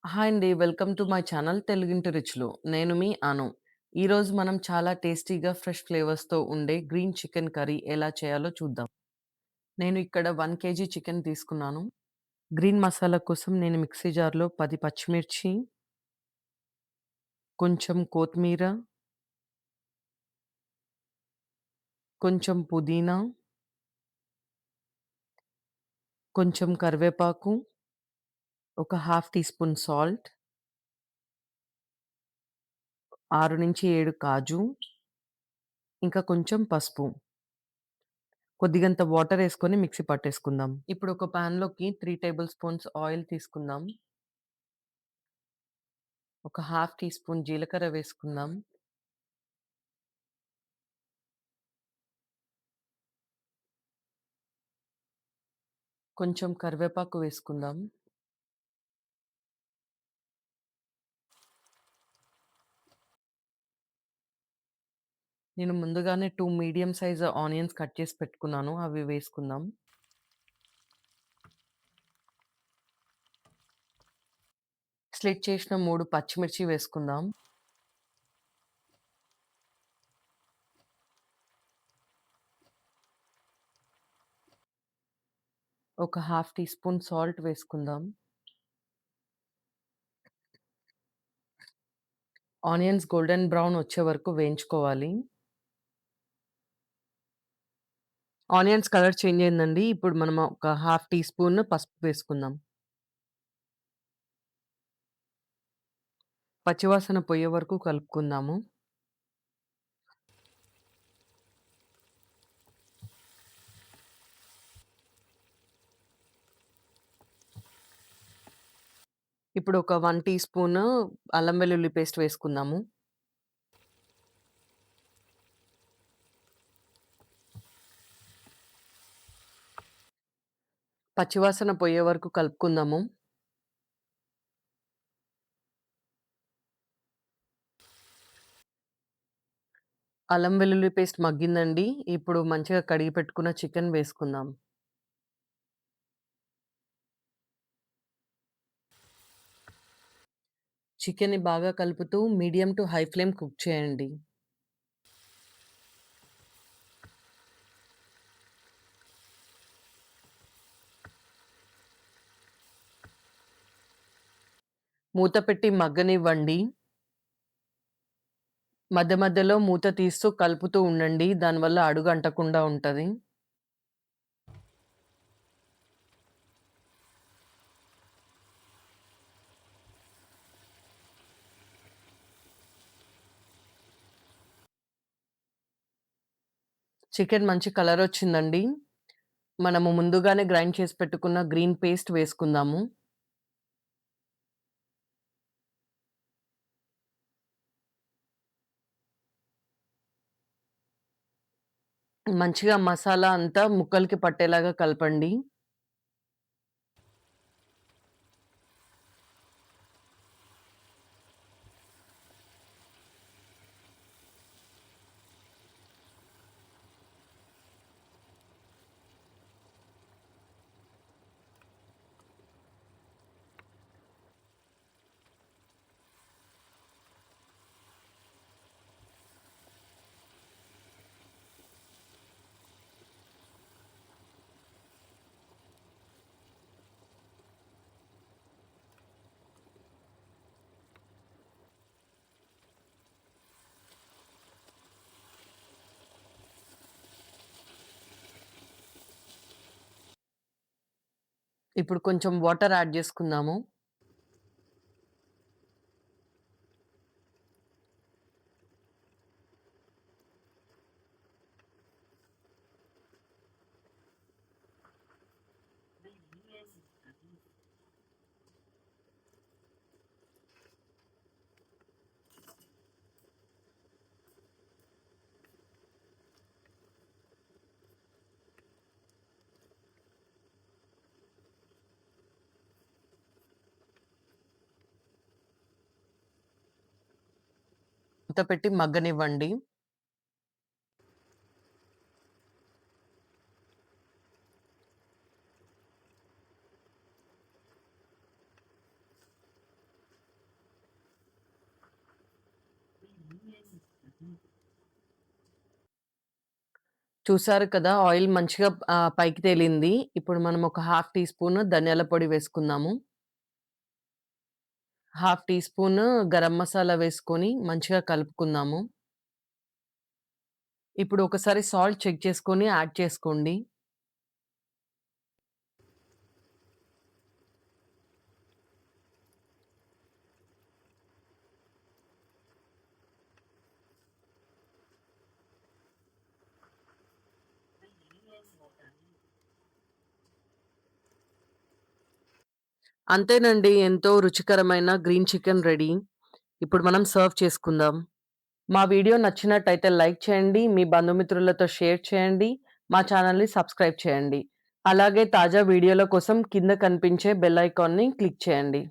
Hi అండి. Welcome to my channel తెలుగింటి రుచులు. నేను మీ అను. ఈరోజు మనం చాలా టేస్టీగా ఫ్రెష్ ఫ్లేవర్స్‌తో ఉండే గ్రీన్ చికెన్ కర్రీ ఎలా చేయాలో చూద్దాం. నేను ఇక్కడ 1 కేజీ చికెన్ తీసుకున్నాను. గ్రీన్ మసాలా కోసం నేను మిక్సీ జార్‌లో 10 పచ్చిమిర్చి, కొంచెం కొత్తిమీర, కొంచెం పుదీనా, కొంచెం కరివేపాకు, ఒక హాఫ్ టీ స్పూన్ సాల్ట్, 6-7 కాజు, ఇంకా కొంచెం పసుపు. కొద్దిగంత వాటరేసుకొని మిక్సీ పట్టేసుకుందాం. ఇప్పుడు ఒక పాన్‌లోకి 3 టేబుల్ స్పూన్స్ ఆయిల్ తీసుకుందాం. ఒక హాఫ్ టీ స్పూన్ జీలకర్ర వేసుకుందాం. కొంచెం కరివేపాకు వేసుకుందాం. నేను ముందుగానే 2 మీడియం సైజ్ ఆనియన్స్ కట్ చేసి పెట్టుకున్నాను. అవి వేసుకుందాం. స్లిట్ చేసిన 3 పచ్చిమిర్చి వేసుకుందాం. ఒక హాఫ్ టీ స్పూన్ సాల్ట్ వేసుకుందాం. ఆనియన్స్ గోల్డెన్ బ్రౌన్ వచ్చే వరకు వేయించుకోవాలి. ఆనియన్స్ కలర్ చేంజ్ అయిందండి. ఇప్పుడు మనం ఒక హాఫ్ టీ స్పూన్ పసుపు వేసుకుందాం. పచ్చివాసన పోయే వరకు కలుపుకుందాము. ఇప్పుడు ఒక 1 టీ స్పూన్ అల్లం వెల్లుల్లి పేస్ట్ వేసుకుందాము. పచ్చివాసన పోయే వరకు కలుపుకుందాము. అల్లం వెల్లుల్లి పేస్ట్ మగ్గిందండి. ఇప్పుడు మంచిగా కడిగి పెట్టుకున్న చికెన్ వేసుకుందాం. చికెన్‌ని బాగా కలుపుతూ medium to high flame cook చేయండి. మూత పెట్టి మగ్గనివ్వండి. మధ్య మధ్యలో మూత తీస్తూ కలుపుతూ ఉండండి. దానివల్ల అడుగు అంటకుండా ఉంటది. చికెన్ మంచి కలరొచ్చిందండి. మనము ముందుగానే గ్రైండ్ చేసి పెట్టుకున్న గ్రీన్ పేస్ట్ వేసుకుందాము. మంచిగా మసాలా అంతా ముక్కలకి పట్టేలాగా కలపండి. ఇప్పుడు కొంచెం వాటర్ యాడ్ జేసుకుందాము. మూత పెట్టి మగ్గనివ్వండి. చూసారు కదా! ఆయిల్ మంచిగా పైకి తేలింది. ఇప్పుడు మనం ఒక హాఫ్ టీ స్పూన్ ధనియాల పొడి వేసుకుందాము. Half teaspoon garam masala వేసుకొని మంచిగా కలుపుకుందాము. ఇప్పుడు ఒకసారి సాల్ట్ చెక్ చేసుకొని యాడ్ చేసుకోండి. అంతేనండి. ఎంతో రుచికరమైన గ్రీన్ చికెన్ రెడీ. ఇప్పుడు మనం సర్వ్ చేసుకుందాం. మా వీడియో నచ్చినట్టయితే లైక్ చేయండి. మీ బంధుమిత్రులతో షేర్ చేయండి. మా ఛానెల్‌ని సబ్స్క్రైబ్ చేయండి. అలాగే తాజా వీడియోల కోసం కింద కనిపించే బెల్ ఐకాన్‌ని క్లిక్ చేయండి.